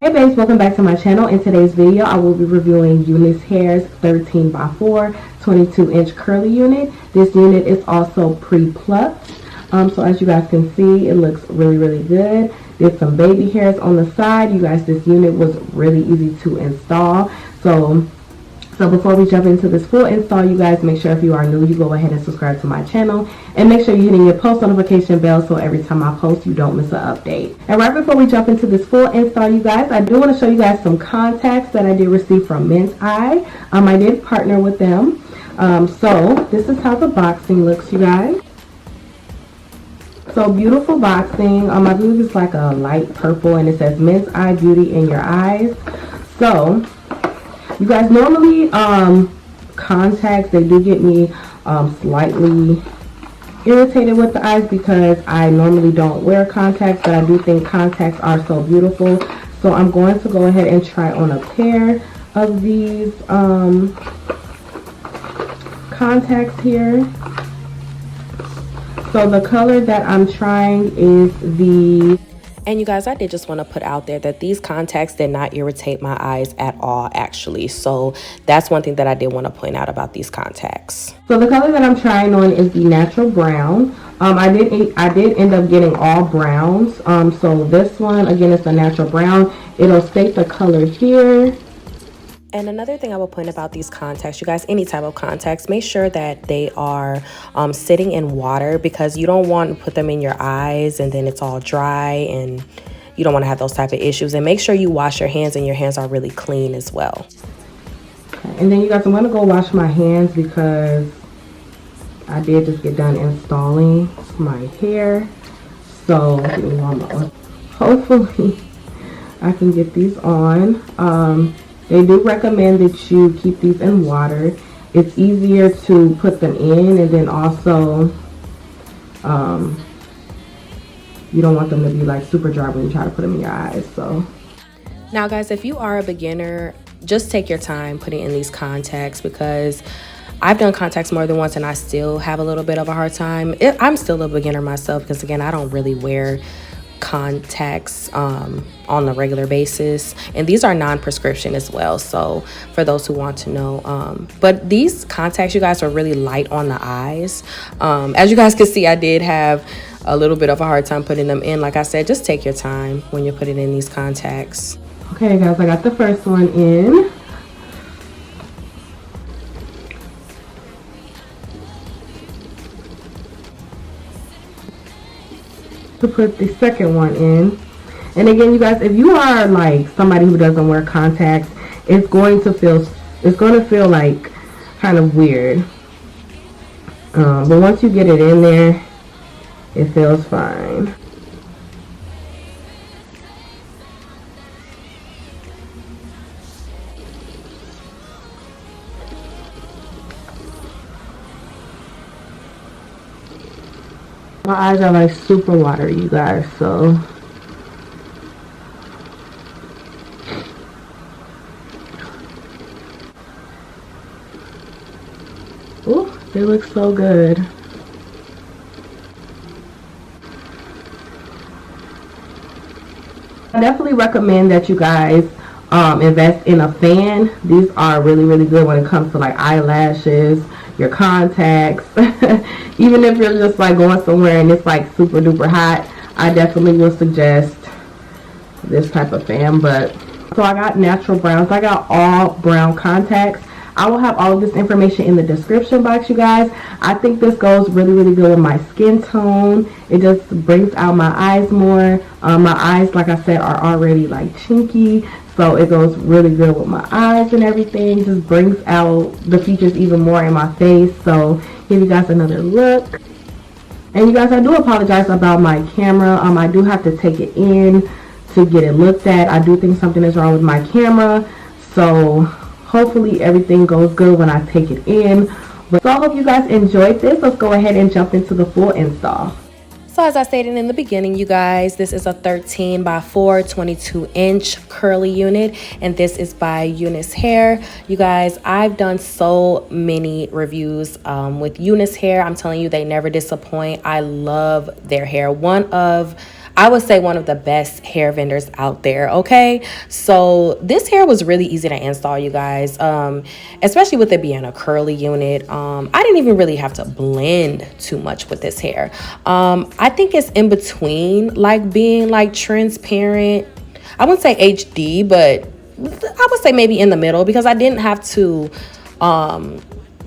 Hey babes, welcome back to my channel. In today's video, I will be reviewing Unice Hair's 13x4 22-inch curly unit. This unit is also pre-plucked. So as you guys can see, it looks really good. There's some baby hairs on the side. You guys, this unit was really easy to install. So before we jump into this full install, you guys, make sure if you are new, you go ahead and subscribe to my channel. And make sure you're hitting your post notification bell so every time I post, you don't miss an update. And right before we jump into this full install, you guys, I do want to show you guys some contacts that I did receive from Minteye. I did partner with them. So this is how the boxing looks, you guys. So beautiful boxing. I believe it's like a light purple and it says Minteye Beauty in Your Eyes. So you guys, normally contacts, they do get me slightly irritated with the eyes because I normally don't wear contacts, but I do think contacts are so beautiful. So I'm going to go ahead and try on a pair of these contacts here. So the color that I'm trying is the... And you guys, I did just want to put out there that these contacts did not irritate my eyes at all, actually. So that's one thing that I did want to point out about these contacts. So the color that I'm trying on is the natural brown. I did end up getting all browns. So this one, again, is the natural brown. It'll state the color here. And another thing I will point about these contacts, you guys, any type of contacts, make sure that they are sitting in water, because you don't want to put them in your eyes and then it's all dry and you don't want to have those type of issues. And make sure you wash your hands and your hands are really clean as well. And then you guys, I'm going to go wash my hands because I did just get done installing my hair. So hopefully I can get these on. They do recommend that you keep these in water. It's easier to put them in, and then also you don't want them to be like super dry when you try to put them in your eyes. So now guys, if you are a beginner, just take your time putting in these contacts, because I've done contacts more than once and I still have a little bit of a hard time. I'm still a beginner myself because, again, I don't really wear contacts on the regular basis, and these are non-prescription as well, so for those who want to know. But these contacts, you guys, are really light on the eyes. As you guys can see, I did have a little bit of a hard time putting them in. Like I said, just take your time when you're putting in these contacts. Okay guys, I got the first one in. To put the second one in. And again, you guys, if you are like somebody who doesn't wear contacts, it's going to feel like kind of weird. But once you get it in there, it feels fine. My eyes are like super watery, you guys, so ooh, they look so good. I definitely recommend that you guys invest in a fan. These are really good when it comes to like eyelashes, your contacts. Even if you're just like going somewhere and it's like super duper hot, I definitely would suggest this type of fan. But so I got natural browns. I got all brown contacts. I will have all of this information in the description box, you guys. I think this goes really good with my skin tone. It just brings out my eyes more. My eyes, like I said, are already like chinky, so it goes really good with my eyes and everything. Just brings out the features even more in my face. So give you guys another look. And you guys, I do apologize about my camera. I do have to take it in to get it looked at. I do think something is wrong with my camera, so hopefully everything goes good when I take it in. But so I hope you guys enjoyed this. Let's go ahead and jump into the full install. So as I stated in the beginning, you guys, this is a 13x4 22-inch curly unit, and this is by Unice Hair. You guys, I've done so many reviews with Unice Hair. I'm telling you, they never disappoint. I love their hair. I would say one of the best hair vendors out there. Okay, so this hair was really easy to install, you guys, especially with it being a curly unit. I didn't even really have to blend too much with this hair. I think it's in between like being like transparent. I wouldn't say HD, but I would say maybe in the middle, because I didn't have to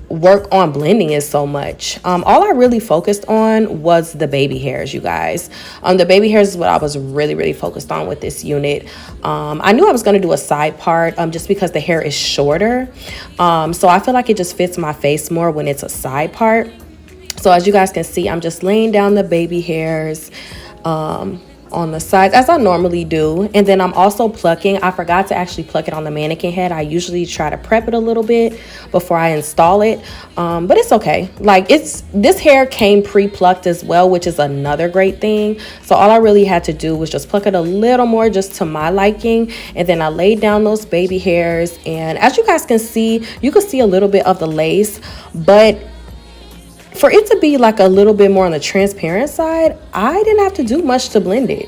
work on blending it so much. All I really focused on was the baby hairs, you guys. The baby hairs is what I was really focused on with this unit. I knew I was going to do a side part just because the hair is shorter. So I feel like it just fits my face more when it's a side part. So as you guys can see, I'm just laying down the baby hairs on the sides as I normally do, and then I'm also plucking. I forgot to actually pluck it on the mannequin head. I usually try to prep it a little bit before I install it, but it's okay. Like, this hair came pre-plucked as well, which is another great thing. So all I really had to do was just pluck it a little more, just to my liking, and then I laid down those baby hairs. And as you guys can see, you can see a little bit of the lace, but for it to be like a little bit more on the transparent side, I didn't have to do much to blend it.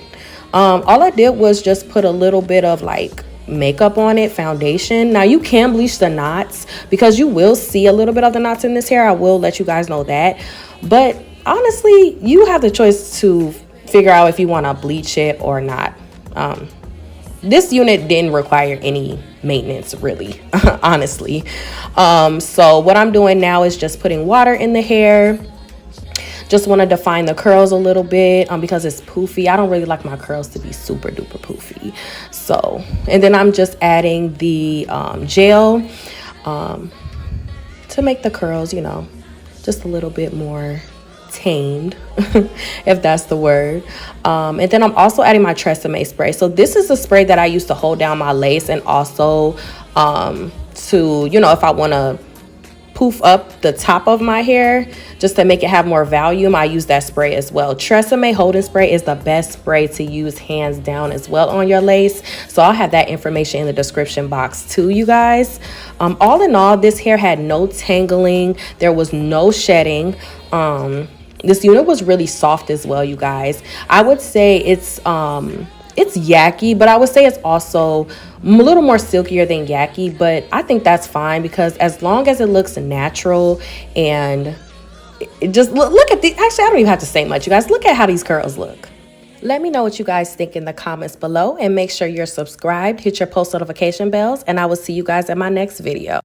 All I did was just put a little bit of like makeup on it, foundation. Now you can bleach the knots, because you will see a little bit of the knots in this hair. I will let you guys know that. But honestly, you have the choice to figure out if you want to bleach it or not. This unit didn't require any maintenance, really, honestly. So what I'm doing now is just putting water in the hair. Just want to define the curls a little bit because it's poofy. I don't really like my curls to be super duper poofy. So, and then I'm just adding the gel to make the curls, you know, just a little bit more tamed, if that's the word. And then I'm also adding my Tresemme spray. So this is a spray that I use to hold down my lace, and also to, you know, if I want to poof up the top of my hair just to make it have more volume, I use that spray as well. Tresemme holding spray is the best spray to use hands down as well on your lace. So I'll have that information in the description box too, you guys. All in all, this hair had no tangling. There was no shedding. This unit was really soft as well, you guys. I would say it's yucky, but I would say it's also a little more silkier than yucky, but I think that's fine, because as long as it looks natural, and it just look at the, actually I don't even have to say much, you guys. Look at how these curls look. Let me know what you guys think in the comments below, and make sure you're subscribed, hit your post notification bells, and I will see you guys in my next video.